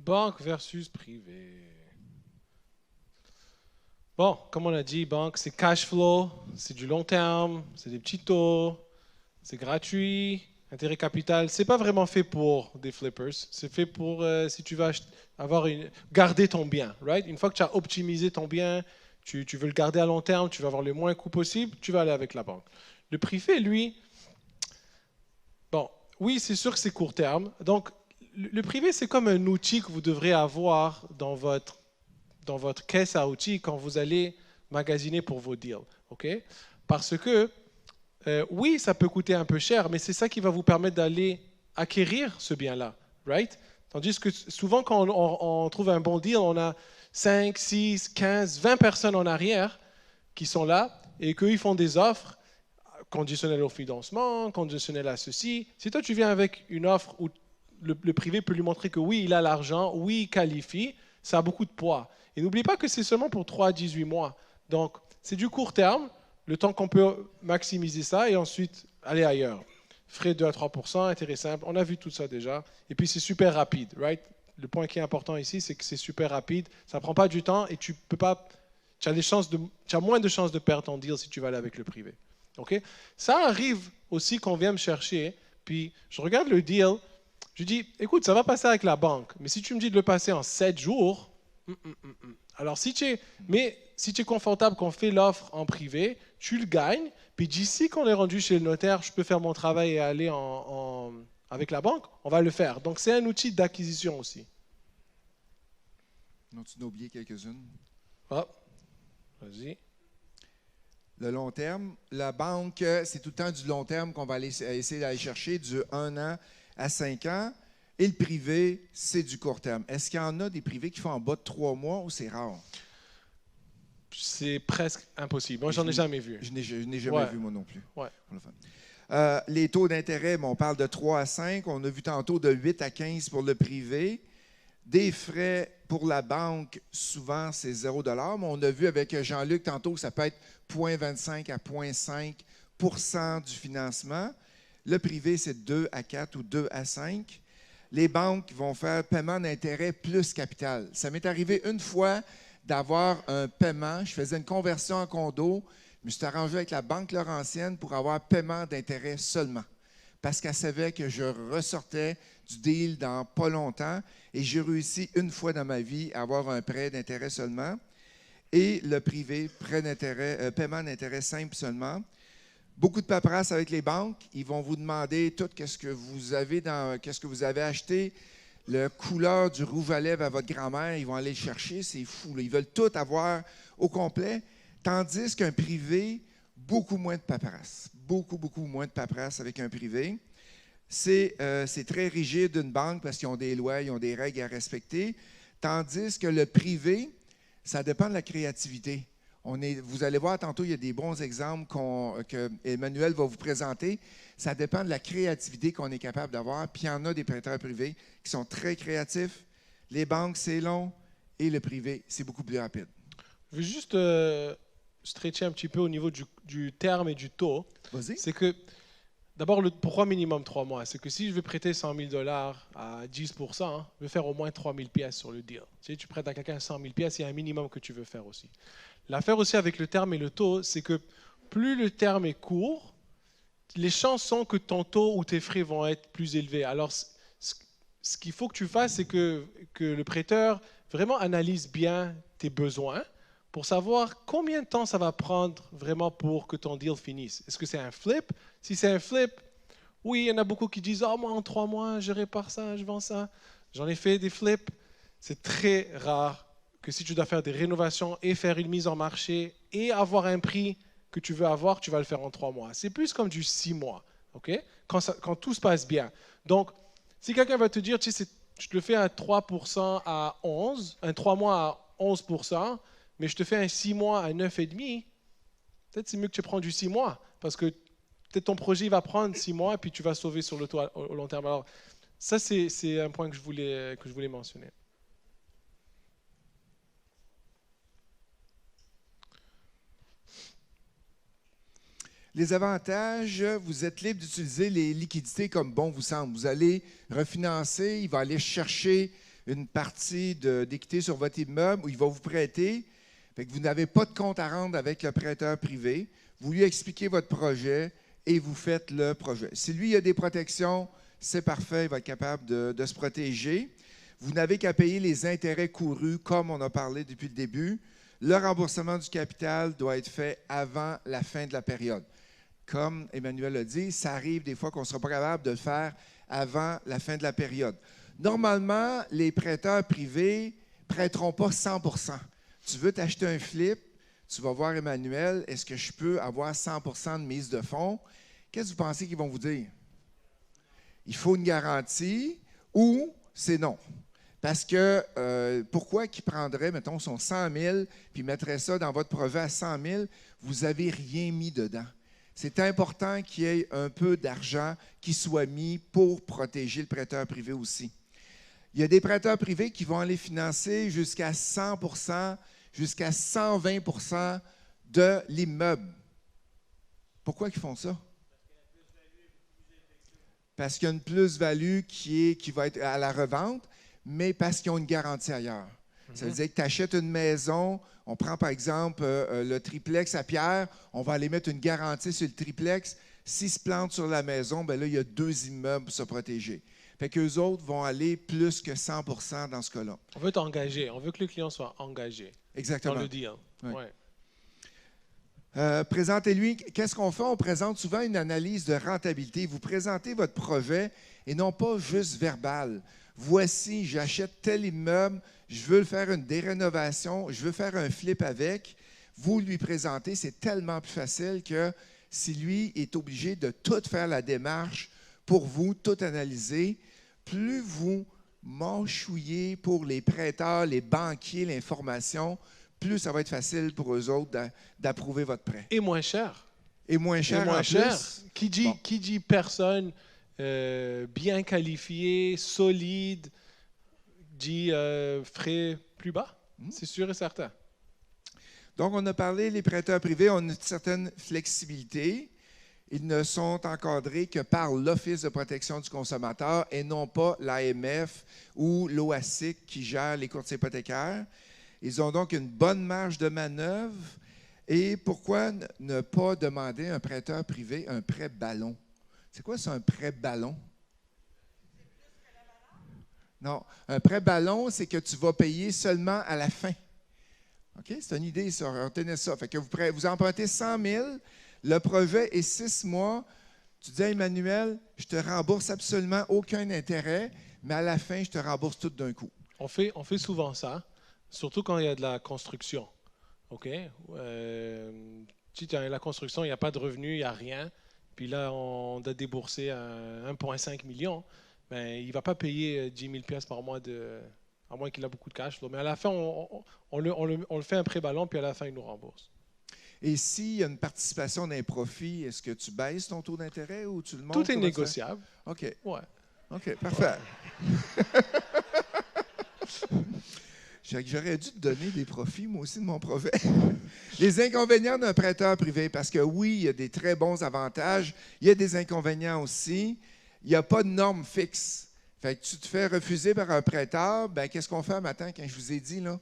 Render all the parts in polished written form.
Banque versus privé. Bon, comme on a dit, banque, c'est cash flow, c'est du long terme, c'est des petits taux, c'est gratuit, intérêt capital. C'est pas vraiment fait pour des flippers. C'est fait pour si tu vas garder ton bien, right? Une fois que tu as optimisé ton bien, tu veux le garder à long terme, tu vas avoir le moins de coûts possible, tu vas aller avec la banque. Le privé, lui, bon, oui, c'est sûr que c'est court terme. Donc, le privé, c'est comme un outil que vous devrez avoir dans votre caisse à outils quand vous allez magasiner pour vos deals. OK? Parce que, oui, ça peut coûter un peu cher, mais c'est ça qui va vous permettre d'aller acquérir ce bien-là. Right? Tandis que souvent, quand on trouve un bon deal, on a 5, 6, 15, 20 personnes en arrière qui sont là et qu'ils font des offres conditionnelles au financement, conditionnelles à ceci. Si toi, tu viens avec une offre où le privé peut lui montrer que oui, il a l'argent, oui, il qualifie, ça a beaucoup de poids. Et n'oublie pas que c'est seulement pour 3 à 18 mois. Donc, c'est du court terme, le temps qu'on peut maximiser ça et ensuite aller ailleurs. Frais 2 à 3%, intérêt simple, on a vu tout ça déjà. Et puis, c'est super rapide, right? Le point qui est important ici, c'est que c'est super rapide, ça ne prend pas du temps et tu peux pas... Tu as moins de chances de perdre ton deal si tu vas aller avec le privé. Okay? Ça arrive aussi qu'on vient me chercher, puis je regarde le deal, je dis, écoute, ça va passer avec la banque, mais si tu me dis de le passer en 7 jours, alors si tu es confortable qu'on fait l'offre en privé, tu le gagnes, puis d'ici qu'on est rendu chez le notaire, je peux faire mon travail et aller avec la banque, on va le faire. Donc c'est un outil d'acquisition aussi. Non, tu n'as oublié quelques-unes. Ah, vas-y. Le long terme, la banque, c'est tout le temps du long terme qu'on va essayer d'aller chercher, du 1 an à 5 ans. Et le privé, c'est du court terme. Est-ce qu'il y en a des privés qui font en bas de 3 mois ou c'est rare? C'est presque impossible. Moi, j'en ai jamais vu. Je n'ai jamais vu, moi non plus. Ouais. Les taux d'intérêt, on parle de 3 à 5. On a vu tantôt de 8 à 15 pour le privé. Des frais pour la banque, souvent, c'est 0 $. Mais on a vu avec Jean-Luc tantôt que ça peut être 0,25 à 0,5 % du financement. Le privé, c'est 2 à 4 ou 2 à 5. Les banques vont faire paiement d'intérêt plus capital. Ça m'est arrivé une fois d'avoir un paiement. Je faisais une conversion en condo. Je me suis arrangé avec la Banque Laurentienne pour avoir paiement d'intérêt seulement. Parce qu'elle savait que je ressortais du deal dans pas longtemps. Et j'ai réussi une fois dans ma vie à avoir un prêt d'intérêt seulement. Et le privé, paiement d'intérêt simple seulement. Beaucoup de paperasse avec les banques. Ils vont vous demander tout ce que vous avez acheté, la couleur du rouge à lèvres à votre grand-mère. Ils vont aller le chercher. C'est fou, là. Ils veulent tout avoir au complet. Tandis qu'un privé, beaucoup moins de paperasse. Beaucoup moins de paperasse avec un privé. C'est très rigide une banque parce qu'ils ont des lois, ils ont des règles à respecter. Tandis que le privé, ça dépend de la créativité. Vous allez voir tantôt, il y a des bons exemples que Emmanuel va vous présenter. Ça dépend de la créativité qu'on est capable d'avoir. Puis il y en a des prêteurs privés qui sont très créatifs. Les banques, c'est long. Et le privé, c'est beaucoup plus rapide. Je veux juste stretcher un petit peu au niveau du terme et du taux. Vas-y. C'est que, d'abord, pourquoi minimum 3 mois? C'est que si je veux prêter 100 000 $ à 10%, je veux faire au moins 3 000 pièces sur le deal. Tu prêtes à quelqu'un 100 000 pièces, il y a un minimum que tu veux faire aussi. L'affaire aussi avec le terme et le taux, c'est que plus le terme est court, les chances sont que ton taux ou tes frais vont être plus élevés. Alors, ce qu'il faut que tu fasses, c'est que le prêteur vraiment analyse bien tes besoins pour savoir combien de temps ça va prendre vraiment pour que ton deal finisse. Est-ce que c'est un flip? Si c'est un flip, oui, il y en a beaucoup qui disent « Oh, moi, en 3 mois, je répare ça, je vends ça. » J'en ai fait des flips. C'est très rare que si tu dois faire des rénovations et faire une mise en marché et avoir un prix que tu veux avoir, tu vas le faire en 3 mois. C'est plus comme du 6 mois, okay? Quand tout se passe bien. Donc, si quelqu'un va te dire, tu sais, je te le fais un 3% à 11, un 3 mois à 11%, mais je te fais un 6 mois à 9,5, peut-être c'est mieux que tu prends du 6 mois, parce que peut-être ton projet va prendre 6 mois et puis tu vas sauver sur le taux au long terme. Alors, ça, c'est un point que je voulais mentionner. Les avantages, vous êtes libre d'utiliser les liquidités comme bon vous semble. Vous allez refinancer, il va aller chercher une partie d'équité sur votre immeuble où il va vous prêter. Fait que vous n'avez pas de compte à rendre avec le prêteur privé. Vous lui expliquez votre projet et vous faites le projet. Si lui, il a des protections, c'est parfait, il va être capable de se protéger. Vous n'avez qu'à payer les intérêts courus, comme on a parlé depuis le début. Le remboursement du capital doit être fait avant la fin de la période. Comme Emmanuel l'a dit, ça arrive des fois qu'on ne sera pas capable de le faire avant la fin de la période. Normalement, les prêteurs privés ne prêteront pas 100 %. Tu veux t'acheter un flip, tu vas voir Emmanuel, est-ce que je peux avoir 100 % de mise de fonds? Qu'est-ce que vous pensez qu'ils vont vous dire? Il faut une garantie ou c'est non. Parce que pourquoi qu'ils prendraient, mettons, son 100 000 puis mettraient ça dans votre projet à 100 000? Vous n'avez rien mis dedans. C'est important qu'il y ait un peu d'argent qui soit mis pour protéger le prêteur privé aussi. Il y a des prêteurs privés qui vont aller financer jusqu'à 100 %, jusqu'à 120 % de l'immeuble. Pourquoi ils font ça? Parce qu'il y a une plus-value qui va être à la revente, mais parce qu'ils ont une garantie ailleurs. Ça veut dire que tu achètes une maison, on prend par exemple le triplex à Pierre, on va aller mettre une garantie sur le triplex. S'il se plante sur la maison, bien là, il y a 2 immeubles pour se protéger. Fait qu'eux autres vont aller plus que 100 % dans ce cas-là. On veut t'engager. On veut que le client soit engagé. Exactement. Dans le deal. Oui. Ouais. Présentez-lui. Qu'est-ce qu'on fait? On présente souvent une analyse de rentabilité. Vous présentez votre projet et non pas juste verbal. Voici, j'achète tel immeuble, je veux faire une dérénovation, je veux faire un flip avec. Vous lui présentez, c'est tellement plus facile que si lui est obligé de tout faire la démarche pour vous, tout analyser, plus vous mâchouillez pour les prêteurs, les banquiers, l'information, plus ça va être facile pour eux autres d'approuver votre prêt. Et moins cher. Et moins cher Et moins en cher. plus. Qui dit personne bien qualifiée, solide, dit frais plus bas. C'est sûr et certain. Donc, on a parlé, les prêteurs privés ont une certaine flexibilité. Ils ne sont encadrés que par l'Office de protection du consommateur et non pas l'AMF ou l'OASIC qui gère les courtiers hypothécaires. Ils ont donc une bonne marge de manœuvre. Et pourquoi ne pas demander à un prêteur privé un prêt ballon? C'est quoi ça, un prêt ballon? Non, un prêt ballon, c'est que tu vas payer seulement à la fin. OK? C'est une idée, ça. Retenez ça. Fait que vous empruntez 100 000, le projet est 6 mois. Tu dis à Emmanuel, je te rembourse absolument aucun intérêt, mais à la fin, je te rembourse tout d'un coup. On fait souvent ça, surtout quand il y a de la construction. OK? Si tu as la construction, il n'y a pas de revenus, il n'y a rien. Puis là, on doit débourser 1,5 million. Mais il ne va pas payer 10 000 $ par mois, à moins qu'il a beaucoup de cash flow. Mais à la fin, on le fait un prêt ballon, puis à la fin, il nous rembourse. Et s'il y a une participation d'un profit, est-ce que tu baisses ton taux d'intérêt ou tu le montes? Tout est négociable. OK. Ouais. OK, parfait. J'aurais dû te donner des profits, moi aussi, de mon projet. Les inconvénients d'un prêteur privé, parce que oui, il y a des très bons avantages, il y a des inconvénients aussi. Il n'y a pas de normes fixes. Fait que tu te fais refuser par un prêteur, bien, qu'est-ce qu'on fait un matin quand je vous ai dit, là?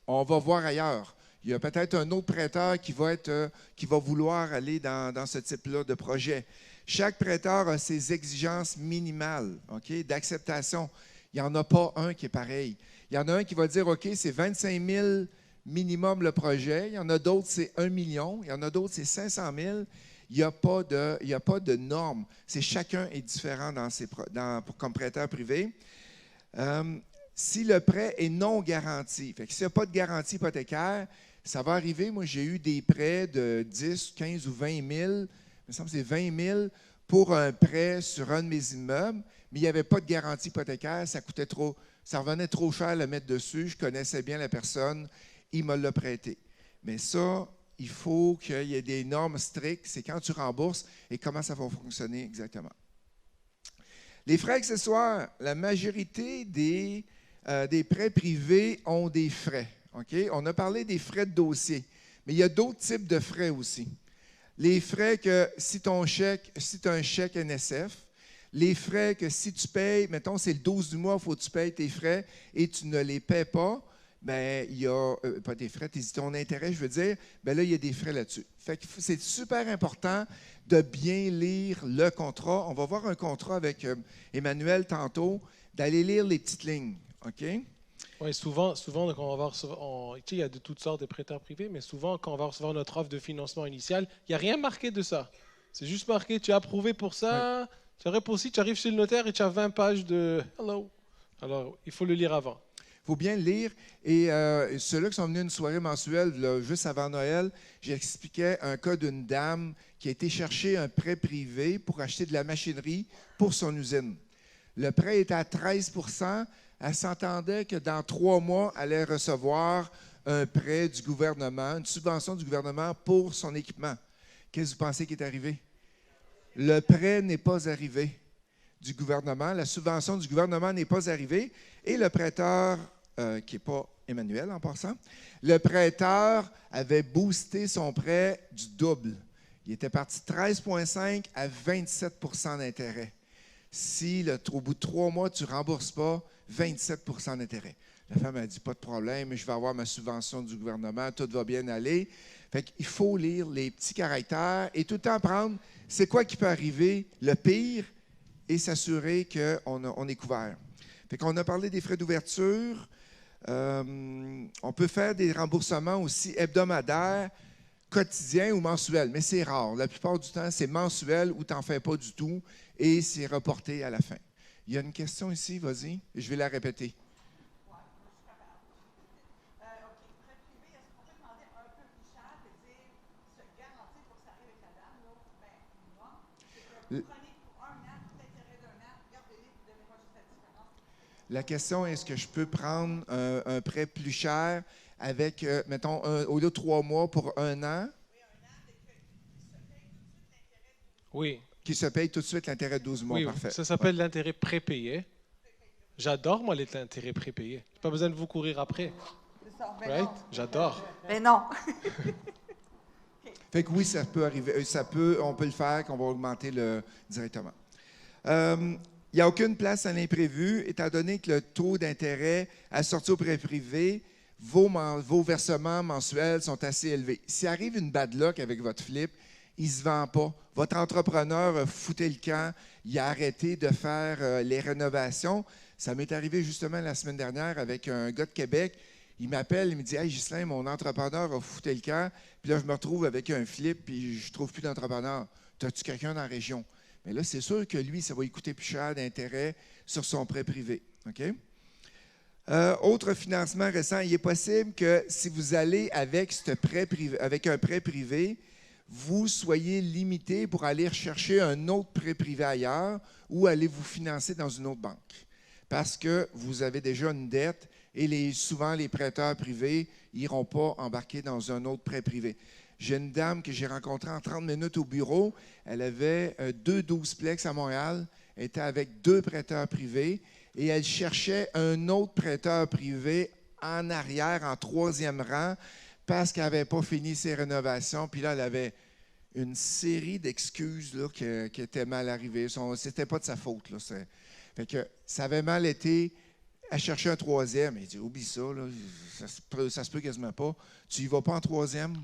On va voir ailleurs. Il y a peut-être un autre prêteur qui va vouloir aller dans ce type-là de projet. Chaque prêteur a ses exigences minimales, OK, d'acceptation. Il n'y en a pas un qui est pareil. Il y en a un qui va dire, OK, c'est 25 000 minimum le projet. Il y en a d'autres, c'est 1 million. Il y en a d'autres, c'est 500 000. Il n'y a pas de normes. Chacun est différent comme prêteur privé. Si le prêt est non garanti, fait que s'il n'y a pas de garantie hypothécaire, ça va arriver. Moi, j'ai eu des prêts de 10, 15 ou 20 000. Il me semble que c'est 20 000 pour un prêt sur un de mes immeubles, mais il n'y avait pas de garantie hypothécaire. Ça revenait trop cher à le mettre dessus. Je connaissais bien la personne. Il me l'a prêté. Mais ça, il faut qu'il y ait des normes strictes. C'est quand tu rembourses et comment ça va fonctionner exactement. Les frais accessoires, la majorité des prêts privés ont des frais. Okay? On a parlé des frais de dossier, mais il y a d'autres types de frais aussi. Les frais que si tu as un chèque NSF, Les frais que si tu payes, mettons, c'est le 12 du mois, il faut que tu payes tes frais et tu ne les paies pas, bien, il y a, pas tes frais, ton intérêt, je veux dire, bien là, il y a des frais là-dessus. Fait que c'est super important de bien lire le contrat. On va voir un contrat avec Emmanuel tantôt, d'aller lire les petites lignes, OK? Oui, souvent, quand on va recevoir, il y a de toutes sortes de prêteurs privés, mais souvent, quand on va recevoir notre offre de financement initial, il n'y a rien marqué de ça. C'est juste marqué, tu as approuvé pour ça, Ouais. tu as répondu, tu arrives chez le notaire et tu as 20 pages de Hello. Alors, il faut le lire avant. Il faut bien le lire. Et ceux-là qui sont venus à une soirée mensuelle, là, juste avant Noël, j'expliquais un cas d'une dame qui a été chercher un prêt privé pour acheter de la machinerie pour son usine. Le prêt était à 13 %. Elle s'entendait que dans 3 mois, elle allait recevoir un prêt du gouvernement, une subvention du gouvernement pour son équipement. Qu'est-ce que vous pensez qui est arrivé? Le prêt n'est pas arrivé du gouvernement. La subvention du gouvernement n'est pas arrivée. Et le prêteur, qui n'est pas Emmanuel en passant, le prêteur avait boosté son prêt du double. Il était parti de 13,5 à 27 % d'intérêt. Si au bout de 3 mois, tu ne rembourses pas, 27 % d'intérêt. La femme a dit, pas de problème, je vais avoir ma subvention du gouvernement, tout va bien aller. Fait qu'il faut lire les petits caractères et tout le temps prendre, c'est quoi qui peut arriver, le pire, et s'assurer qu'on est couvert. Fait qu'on a parlé des frais d'ouverture. On peut faire des remboursements aussi hebdomadaires, quotidiens ou mensuels, mais c'est rare. La plupart du temps, c'est mensuel ou tu n'en fais pas du tout et c'est reporté à la fin. Il y a une question ici, vas-y, je vais la répéter. Oui, je suis capable. OK. Prêt privé, est-ce qu'on peut demander un peu plus cher, c'est-à-dire se garantir pour que ça arrive avec la dame, là? Bien, non. C'est que vous prenez pour 1 an, tout l'intérêt d'1 an, gardez-les, vous ne donnez pas juste la différence. La question est, est-ce que je peux prendre un prêt plus cher avec, mettons, au lieu de 3 mois pour 1 an? Oui, 1 an, mais qui se paye tout de suite l'intérêt du Oui, Qui se paye tout de suite l'intérêt de 12 mois, oui, parfait. ça s'appelle l'intérêt prépayé. J'adore, moi, les intérêts prépayés. Je n'ai pas besoin de vous courir après. C'est ça. Ben Right? non. J'adore. Ben non. Fait que oui, ça peut arriver. On peut le faire, qu'on va augmenter directement. Il n'y a aucune place à l'imprévu, étant donné que le taux d'intérêt à sortir au prêt privé, vos versements mensuels sont assez élevés. S'il arrive une bad luck avec votre flip, il ne se vend pas. Votre entrepreneur a fouté le camp, il a arrêté de faire les rénovations. Ça m'est arrivé justement la semaine dernière avec un gars de Québec. Il m'appelle, il me dit « Hey, Ghislain, mon entrepreneur a fouté le camp. » Puis là, je me retrouve avec un flip, puis je ne trouve plus d'entrepreneur. « As-tu quelqu'un dans la région? » Mais là, c'est sûr que lui, ça va lui coûter plus cher d'intérêt sur son prêt privé. OK? Autre financement récent, il est possible que si vous allez avec un prêt privé, vous soyez limité pour aller rechercher un autre prêt privé ailleurs ou aller vous financer dans une autre banque. Parce que vous avez déjà une dette et souvent les prêteurs privés n'iront pas embarquer dans un autre prêt privé. J'ai une dame que j'ai rencontrée en 30 minutes au bureau. Elle avait 2 12-plex à Montréal. Elle était avec 2 prêteurs privés et elle cherchait un autre prêteur privé en arrière, en 3e rang, parce qu'elle n'avait pas fini ses rénovations. Puis là, elle avait une série d'excuses là, qui étaient mal arrivées. C'était pas de sa faute. Là. Fait que ça avait mal été. Elle cherchait un 3e. Elle dit, oublie ça, là, ça se peut quasiment pas. Tu y vas pas en 3e?